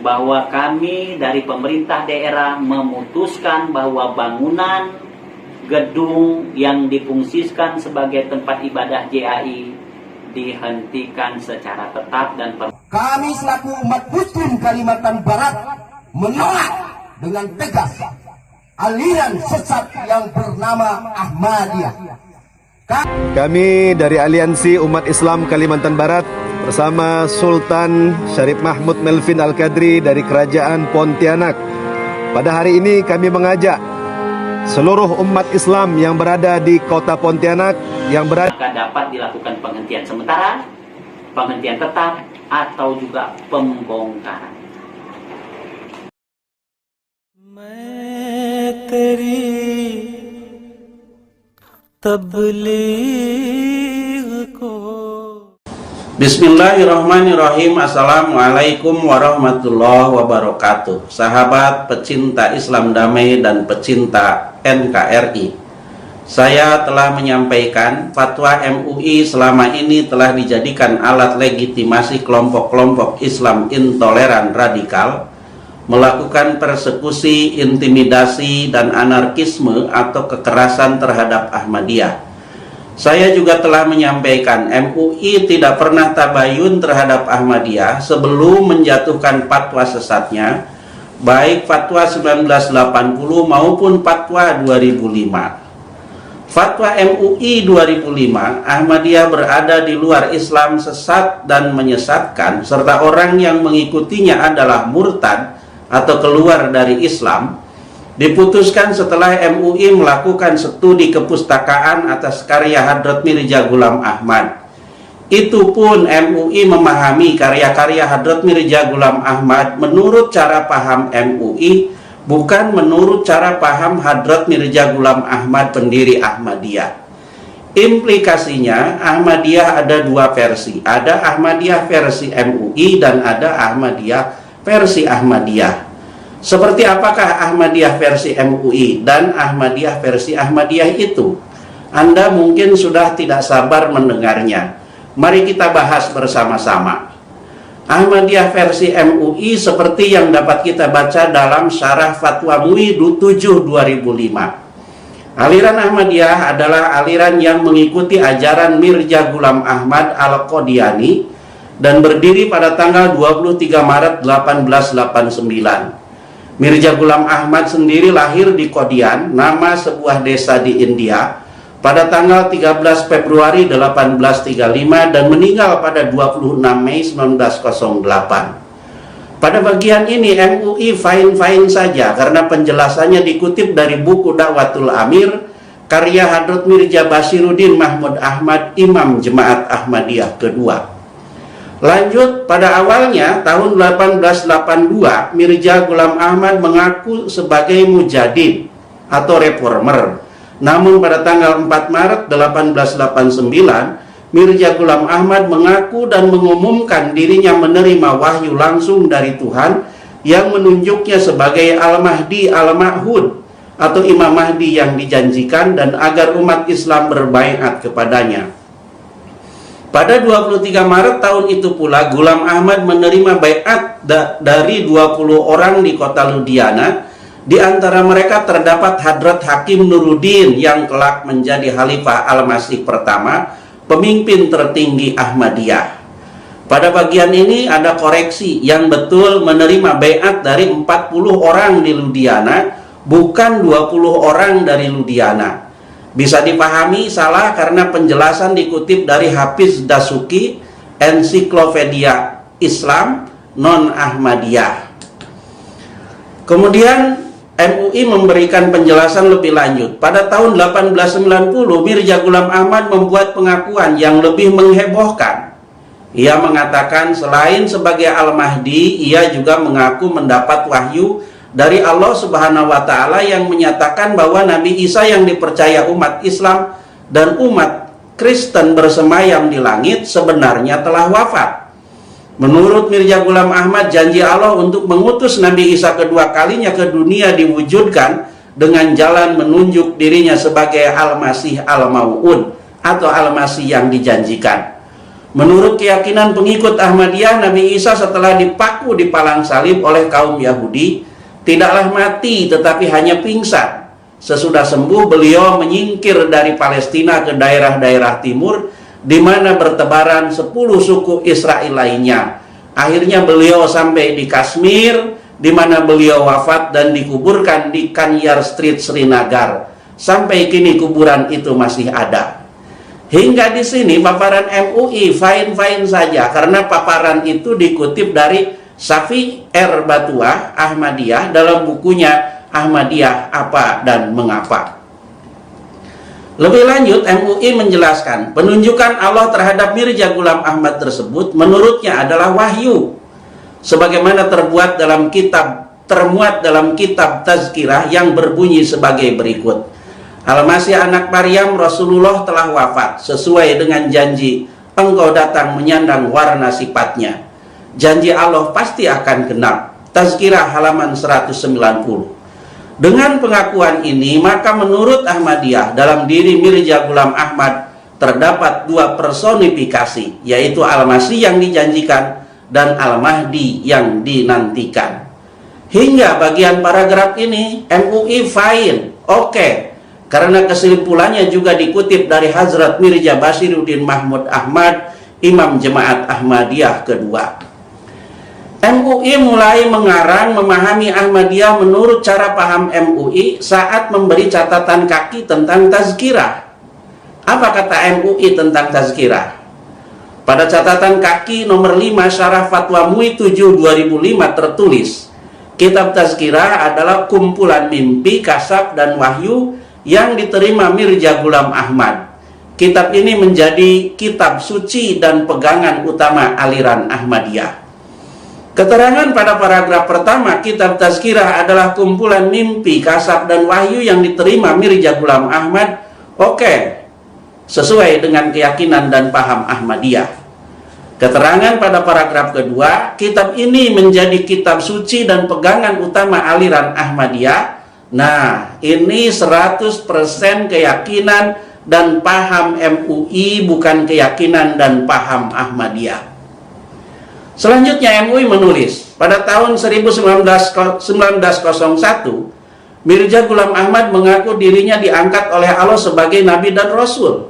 bahwa kami dari pemerintah daerah memutuskan bahwa bangunan gedung yang difungsikan sebagai tempat ibadah JAI dihentikan secara tetap dan kami selaku umat muslim Kalimantan Barat menolak dengan tegas aliran sesat yang bernama Ahmadiyah. Kami dari Aliansi Umat Islam Kalimantan Barat bersama Sultan Syarif Mahmud Melvin Al-Qadri dari Kerajaan Pontianak. Pada hari ini kami mengajak seluruh umat Islam yang berada di kota Pontianak yang berada dapat dilakukan penghentian sementara, penghentian tetap, atau juga pembongkaran. Bismillahirrahmanirrahim. Assalamualaikum warahmatullahi wabarakatuh. Sahabat pecinta Islam damai dan pecinta NKRI, saya telah menyampaikan fatwa MUI selama ini telah dijadikan alat legitimasi kelompok-kelompok Islam intoleran radikal melakukan persekusi, intimidasi, dan anarkisme atau kekerasan terhadap Ahmadiyah. Saya juga telah menyampaikan MUI tidak pernah tabayun terhadap Ahmadiyah sebelum menjatuhkan fatwa sesatnya, baik fatwa 1980 maupun fatwa 2005. Fatwa MUI 2005, Ahmadiyah berada di luar Islam, sesat dan menyesatkan, serta orang yang mengikutinya adalah murtad atau keluar dari Islam, diputuskan setelah MUI melakukan studi kepustakaan atas karya Hadrat Mirza Ghulam Ahmad. Itu pun MUI memahami karya-karya Hadrat Mirza Ghulam Ahmad menurut cara paham MUI, bukan menurut cara paham Hadrat Mirza Ghulam Ahmad pendiri Ahmadiyah. Implikasinya Ahmadiyah ada dua versi, ada Ahmadiyah versi MUI dan ada Ahmadiyah versi Ahmadiyah. Seperti apakah Ahmadiyah versi MUI dan Ahmadiyah versi Ahmadiyah itu? Anda mungkin sudah tidak sabar mendengarnya. Mari kita bahas bersama-sama. Ahmadiyah versi MUI seperti yang dapat kita baca dalam Syarah Fatwa MUI 7 2005. Aliran Ahmadiyah adalah aliran yang mengikuti ajaran Mirza Ghulam Ahmad Al-Qadiani dan berdiri pada tanggal 23 Maret 1889. Mirza Ghulam Ahmad sendiri lahir di Qadian, nama sebuah desa di India, pada tanggal 13 Februari 1835 dan meninggal pada 26 Mei 1908. Pada bagian ini MUI fine-fine saja karena penjelasannya dikutip dari buku Dakwatul Amir karya Hadrat Mirza Basiruddin Mahmud Ahmad, Imam Jemaat Ahmadiyah kedua. Lanjut, pada awalnya tahun 1882 Mirza Ghulam Ahmad mengaku sebagai mujadid atau reformer. Namun pada tanggal 4 Maret 1889 Mirza Ghulam Ahmad mengaku dan mengumumkan dirinya menerima wahyu langsung dari Tuhan yang menunjuknya sebagai Al-Mahdi Al-Ma'hud atau Imam Mahdi yang dijanjikan, dan agar umat Islam berbaiat kepadanya. Pada 23 Maret tahun itu pula Ghulam Ahmad menerima baiat dari 20 orang di kota Ludhiana. Di antara mereka terdapat Hadrat Hakim Nuruddin yang kelak menjadi Khalifah Al-Masih pertama, pemimpin tertinggi Ahmadiyah. Pada bagian ini ada koreksi, yang betul menerima baiat dari 40 orang di Ludhiana, bukan 20 orang dari Ludhiana. Bisa dipahami salah karena penjelasan dikutip dari Hafiz Dasuki, Ensiklopedia Islam Non-Ahmadiyah. Kemudian MUI memberikan penjelasan lebih lanjut. Pada tahun 1890 Mirza Ghulam Ahmad membuat pengakuan yang lebih menghebohkan. Ia mengatakan selain sebagai Al-Mahdi, ia juga mengaku mendapat wahyu dari Allah Subhanahu wa Ta'ala yang menyatakan bahwa Nabi Isa yang dipercaya umat Islam dan umat Kristen bersemayam di langit sebenarnya telah wafat. Menurut Mirza Ghulam Ahmad, janji Allah untuk mengutus Nabi Isa kedua kalinya ke dunia diwujudkan dengan jalan menunjuk dirinya sebagai Al-Masih Al-Mau'ud atau Al-Masih yang dijanjikan. Menurut keyakinan pengikut Ahmadiyah, Nabi Isa setelah dipaku di palang salib oleh kaum Yahudi, tidaklah mati tetapi hanya pingsan. Sesudah sembuh, beliau menyingkir dari Palestina ke daerah-daerah timur, di mana bertebaran 10 suku Israel lainnya. Akhirnya beliau sampai di Kashmir, di mana beliau wafat dan dikuburkan di Kanyar Street, Srinagar. Sampai kini kuburan itu masih ada. Hingga di sini paparan MUI fine-fine saja, karena paparan itu dikutip dari Safi R. Batuah Ahmadiyah dalam bukunya Ahmadiyah Apa dan Mengapa. Lebih lanjut, MUI menjelaskan penunjukan Allah terhadap Mirza Ghulam Ahmad tersebut menurutnya adalah wahyu, sebagaimana termuat dalam kitab Tazkirah yang berbunyi sebagai berikut. Al-Masih anak Maryam, Rasulullah telah wafat sesuai dengan janji, engkau datang menyandang warna sifatnya. Janji Allah pasti akan genap. Tazkirah halaman 190. Dengan pengakuan ini, maka menurut Ahmadiyah, dalam diri Mirza Ghulam Ahmad terdapat 2 personifikasi, yaitu Al-Masih yang dijanjikan dan Al-Mahdi yang dinantikan. Hingga bagian paragraf ini MUI fine, oke. Karena kesimpulannya juga dikutip dari Hazrat Mirza Basiruddin Mahmud Ahmad, Imam Jemaat Ahmadiyah kedua. MUI mulai mengarang memahami Ahmadiyah menurut cara paham MUI saat memberi catatan kaki tentang Tazkirah. Apa kata MUI tentang Tazkirah? Pada catatan kaki nomor 5 Syarah Fatwa MUI 7 2005 tertulis, kitab Tazkirah adalah kumpulan mimpi, kasab, dan wahyu yang diterima Mirza Ghulam Ahmad. Kitab ini menjadi kitab suci dan pegangan utama aliran Ahmadiyah. Keterangan pada paragraf pertama, kitab Tazkirah adalah kumpulan mimpi, kasab, dan wahyu yang diterima Mirza Ghulam Ahmad. Oke, sesuai dengan keyakinan dan paham Ahmadiyah. Keterangan pada paragraf kedua, kitab ini menjadi kitab suci dan pegangan utama aliran Ahmadiyah. Nah, ini 100% keyakinan dan paham MUI, bukan keyakinan dan paham Ahmadiyah. Selanjutnya MUI menulis, pada tahun 1901, Mirza Ghulam Ahmad mengaku dirinya diangkat oleh Allah sebagai Nabi dan Rasul.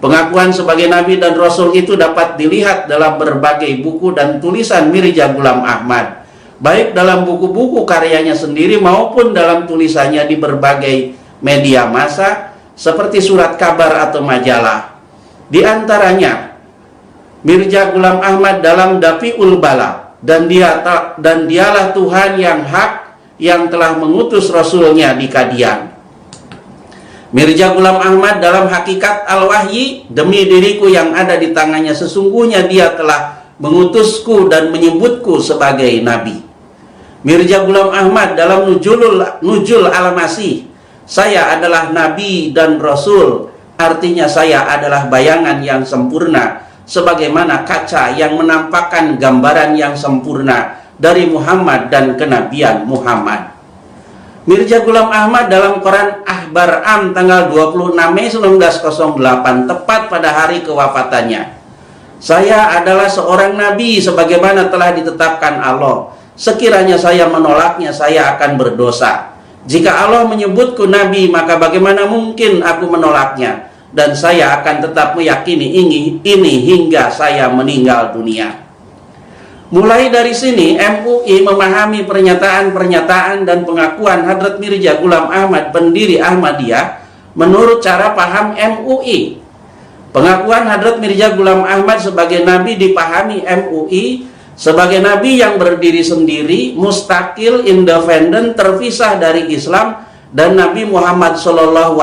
Pengakuan sebagai Nabi dan Rasul itu dapat dilihat dalam berbagai buku dan tulisan Mirza Ghulam Ahmad, baik dalam buku-buku karyanya sendiri maupun dalam tulisannya di berbagai media massa seperti surat kabar atau majalah. Di antaranya Mirza Ghulam Ahmad dalam Dafi'ul Bala, dan dialah Tuhan yang hak yang telah mengutus Rasulnya di Kadian. Mirza Ghulam Ahmad dalam Hakikat Al-Wahyi, demi diriku yang ada di tangannya sesungguhnya dia telah mengutusku dan menyebutku sebagai Nabi. Mirza Ghulam Ahmad dalam Nujul Al-Masih, saya adalah Nabi dan Rasul, artinya saya adalah bayangan yang sempurna, sebagaimana kaca yang menampakkan gambaran yang sempurna dari Muhammad dan kenabian Muhammad. Mirza Ghulam Ahmad dalam Quran Ahbar Am tanggal 26 Mei 1908, tepat pada hari kewafatannya, saya adalah seorang nabi sebagaimana telah ditetapkan Allah. Sekiranya saya menolaknya, saya akan berdosa. Jika Allah menyebutku nabi, maka bagaimana mungkin aku menolaknya? Dan saya akan tetap meyakini ini hingga saya meninggal dunia. Mulai dari sini MUI memahami pernyataan-pernyataan dan pengakuan Hadrat Mirza Ghulam Ahmad, pendiri Ahmadiyah, menurut cara paham MUI. Pengakuan Hadrat Mirza Ghulam Ahmad sebagai nabi dipahami MUI sebagai nabi yang berdiri sendiri, mustakil, independen, terpisah dari Islam dan Nabi Muhammad SAW,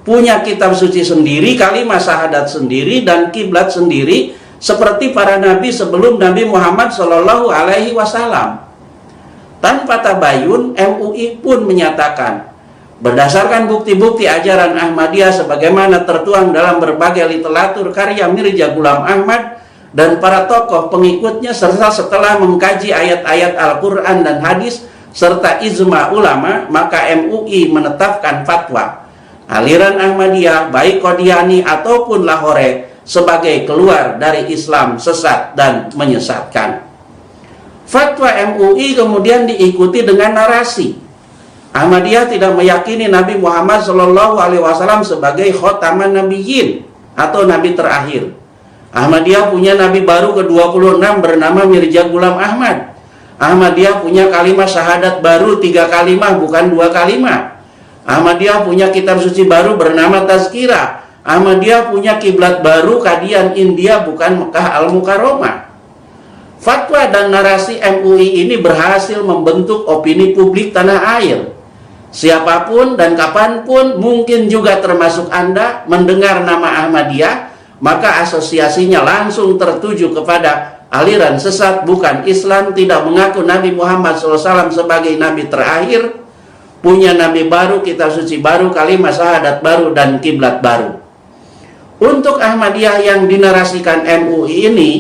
punya kitab suci sendiri, kalimat syahadat sendiri, dan kiblat sendiri, seperti para nabi sebelum Nabi Muhammad SAW. Tanpa tabayun, MUI pun menyatakan, berdasarkan bukti-bukti ajaran Ahmadiyah sebagaimana tertuang dalam berbagai literatur karya Mirza Ghulam Ahmad dan para tokoh pengikutnya, serta setelah mengkaji ayat-ayat Al-Quran dan hadis serta ijma ulama, maka MUI menetapkan fatwa aliran Ahmadiyah baik Qadiani ataupun Lahore sebagai keluar dari Islam sesat dan menyesatkan. Fatwa MUI kemudian diikuti dengan narasi Ahmadiyah tidak meyakini Nabi Muhammad SAW sebagai khotaman nabiyyin atau nabi terakhir. Ahmadiyah punya nabi baru ke-26 bernama Mirza Ghulam Ahmad. Ahmadiyah punya kalimat syahadat baru 3 kalimat bukan 2 kalimat. Ahmadiyah punya kitab suci baru bernama Tazkirah. Ahmadiyah punya kiblat baru Kadian India bukan Mekah Al-Mukarramah. Fatwa dan narasi MUI ini berhasil membentuk opini publik tanah air. Siapapun dan kapanpun, mungkin juga termasuk Anda, mendengar nama Ahmadiyah, maka asosiasinya langsung tertuju kepada aliran sesat, bukan Islam, tidak mengaku Nabi Muhammad SAW sebagai nabi terakhir, punya nabi baru, kitab suci baru, kalimat syahadat baru, dan kiblat baru. Untuk Ahmadiyah yang dinarasikan MUI ini,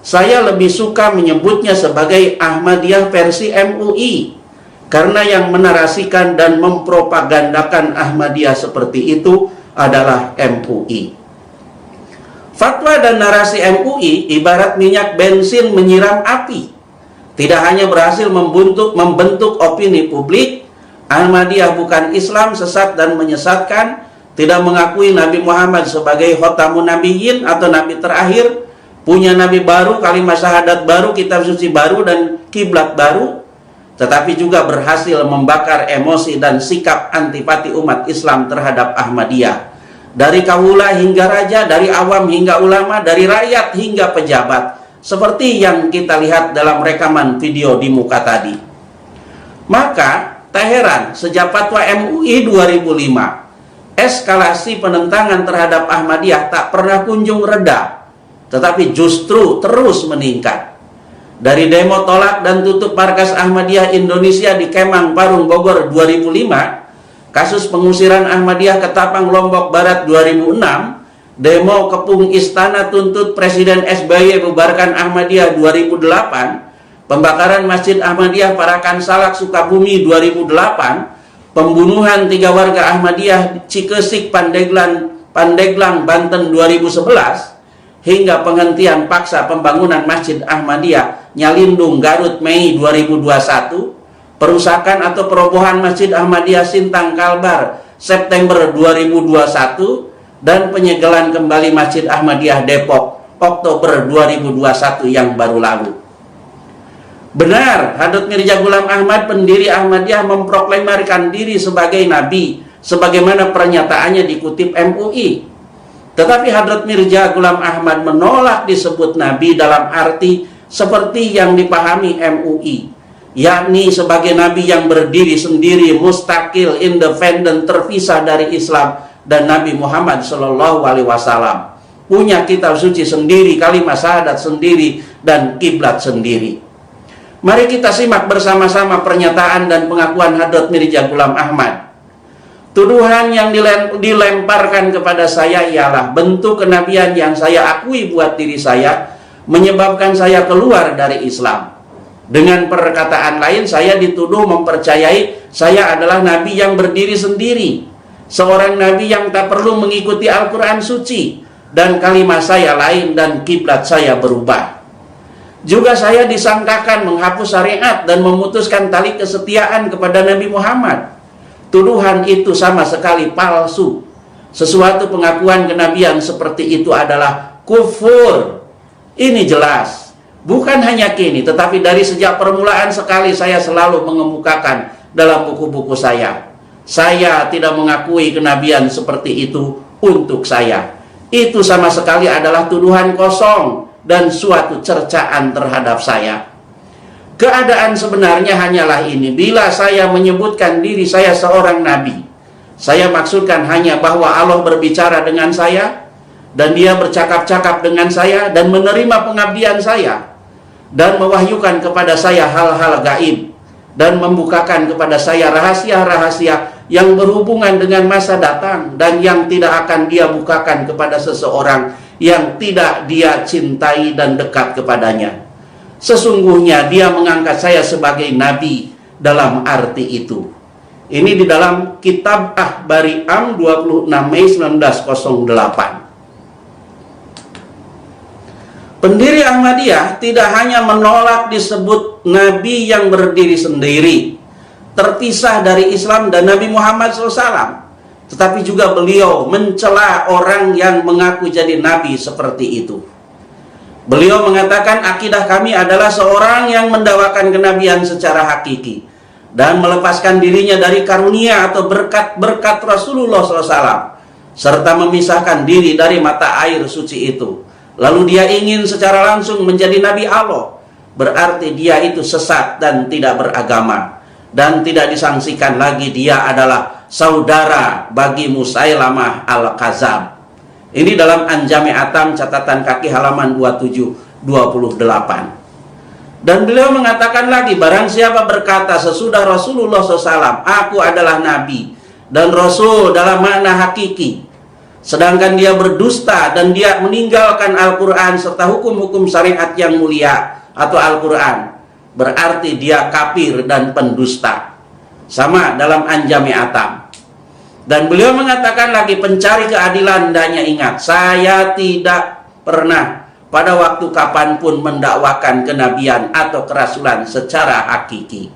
saya lebih suka menyebutnya sebagai Ahmadiyah versi MUI, karena yang menarasikan dan mempropagandakan Ahmadiyah seperti itu adalah MUI. Fatwa dan narasi MUI ibarat minyak bensin menyiram api. Tidak hanya berhasil membentuk opini publik, Ahmadiyah bukan Islam, sesat dan menyesatkan, tidak mengakui Nabi Muhammad sebagai khotamun nabiyyin atau nabi terakhir, punya nabi baru, kalimat syahadat baru, kitab suci baru, dan kiblat baru, tetapi juga berhasil membakar emosi dan sikap antipati umat Islam terhadap Ahmadiyah. Dari kawula hingga raja, dari awam hingga ulama, dari rakyat hingga pejabat, seperti yang kita lihat dalam rekaman video di muka tadi. Maka, tak heran, sejak fatwa MUI 2005, eskalasi penentangan terhadap Ahmadiyah tak pernah kunjung reda, tetapi justru terus meningkat. Dari demo tolak dan tutup markas Ahmadiyah Indonesia di Kemang, Parung, Bogor 2005, kasus pengusiran Ahmadiyah ke Tapang, Lombok Barat 2006, demo Kepung Istana tuntut Presiden SBY bubarkan Ahmadiyah 2008, pembakaran Masjid Ahmadiyah Parakan Salak Sukabumi 2008, pembunuhan 3 warga Ahmadiyah Cikesik, Pandeglang, Banten 2011, hingga penghentian paksa pembangunan Masjid Ahmadiyah Nyalindung, Garut, Mei 2021, perusakan atau perobohan Masjid Ahmadiyah Sintang, Kalbar, September 2021, dan penyegelan kembali Masjid Ahmadiyah Depok, Oktober 2021 yang baru lalu. Benar, Hadrat Mirza Ghulam Ahmad, pendiri Ahmadiyah, memproklamirkan diri sebagai nabi, sebagaimana pernyataannya dikutip MUI. Tetapi Hadrat Mirza Ghulam Ahmad menolak disebut nabi dalam arti seperti yang dipahami MUI, yakni sebagai nabi yang berdiri sendiri, mustakil, independen, terpisah dari Islam dan Nabi Muhammad SAW, punya kitab suci sendiri, kalimat syahadat sendiri, dan kiblat sendiri. Mari kita simak bersama-sama pernyataan dan pengakuan Hadrat Mirza Ghulam Ahmad. Tuduhan yang dilemparkan kepada saya ialah bentuk kenabian yang saya akui buat diri saya, menyebabkan saya keluar dari Islam. Dengan perkataan lain, saya dituduh mempercayai saya adalah nabi yang berdiri sendiri, seorang nabi yang tak perlu mengikuti Al-Quran suci, dan kalimat saya lain dan kiblat saya berubah. Juga saya disangkakan menghapus syariat dan memutuskan tali kesetiaan kepada Nabi Muhammad. Tuduhan itu sama sekali palsu. Sesuatu pengakuan kenabian seperti itu adalah kufur. Ini jelas. Bukan hanya kini, tetapi dari sejak permulaan sekali saya selalu mengemukakan dalam buku-buku saya. Saya tidak mengakui kenabian seperti itu untuk saya. Itu sama sekali adalah tuduhan kosong dan suatu cercaan terhadap saya. Keadaan sebenarnya hanyalah ini. Bila saya menyebutkan diri saya seorang nabi, saya maksudkan hanya bahwa Allah berbicara dengan saya, dan dia bercakap-cakap dengan saya, dan menerima pengabdian saya, dan mewahyukan kepada saya hal-hal gaib, dan membukakan kepada saya rahasia-rahasia yang berhubungan dengan masa datang, dan yang tidak akan dia bukakan kepada seseorang yang tidak dia cintai dan dekat kepadanya. Sesungguhnya dia mengangkat saya sebagai nabi dalam arti itu. Ini di dalam kitab Ahbari Am 26 Mei 1908. Pendiri Ahmadiyah tidak hanya menolak disebut nabi yang berdiri sendiri, terpisah dari Islam dan Nabi Muhammad SAW, tetapi juga beliau mencela orang yang mengaku jadi nabi seperti itu. Beliau mengatakan akidah kami adalah seorang yang mendakwakan kenabian secara hakiki dan melepaskan dirinya dari karunia atau berkat-berkat Rasulullah SAW, serta memisahkan diri dari mata air suci itu. Lalu dia ingin secara langsung menjadi Nabi Allah. Berarti dia itu sesat dan tidak beragama, dan tidak disangsikan lagi dia adalah saudara bagi Musailamah al-Kazab. Ini dalam Anjami Atam catatan kaki halaman 27-28. Dan beliau mengatakan lagi, barang siapa berkata sesudah Rasulullah SAW, aku adalah Nabi dan Rasul dalam makna hakiki, sedangkan dia berdusta dan dia meninggalkan Al-Quran serta hukum-hukum syariat yang mulia atau Al-Quran, berarti dia kafir dan pendusta. Sama dalam Anjami Atam. Dan beliau mengatakan lagi, pencari keadilan hendaknya ingat, saya tidak pernah pada waktu kapanpun mendakwakan kenabian atau kerasulan secara hakiki.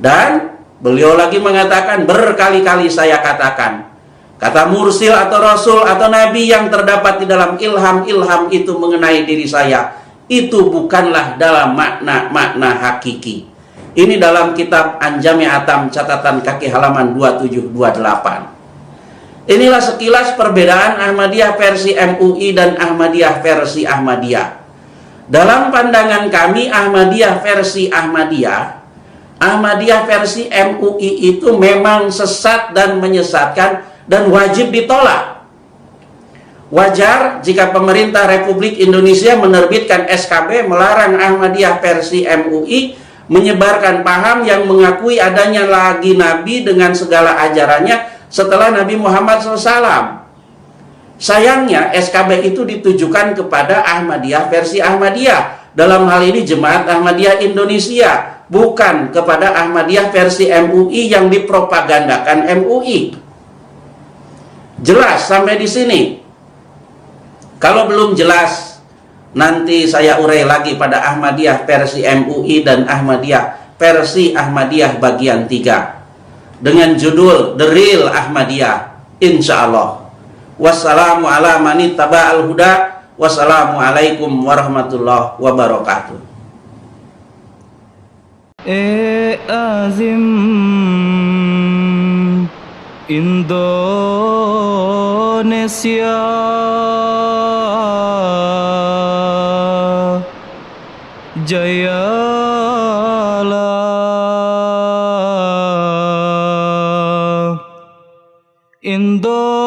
Dan beliau lagi mengatakan, berkali-kali saya katakan, kata mursil atau rasul atau nabi yang terdapat di dalam ilham-ilham itu mengenai diri saya, itu bukanlah dalam makna-makna hakiki. Ini dalam kitab Anjami Atam catatan kaki halaman 27-28. Inilah sekilas perbedaan Ahmadiyah versi MUI dan Ahmadiyah versi Ahmadiyah. Dalam pandangan kami, Ahmadiyah versi Ahmadiyah versi MUI itu memang sesat dan menyesatkan dan wajib ditolak. Wajar jika pemerintah Republik Indonesia menerbitkan SKB melarang Ahmadiyah versi MUI menyebarkan paham yang mengakui adanya lagi Nabi dengan segala ajarannya setelah Nabi Muhammad SAW. Sayangnya SKB itu ditujukan kepada Ahmadiyah versi Ahmadiyah, dalam hal ini Jemaat Ahmadiyah Indonesia, bukan kepada Ahmadiyah versi MUI yang dipropagandakan MUI. Jelas sampai di sini? Kalau belum jelas, nanti saya urai lagi pada Ahmadiyah versi MUI dan Ahmadiyah versi Ahmadiyah bagian 3 dengan judul The Real Ahmadiyah, insya Allah. Wassalamu ala manit taba'al huda. Wassalamualaikum warahmatullahi wabarakatuh. Azim Indonesia, jayalah Indonesia.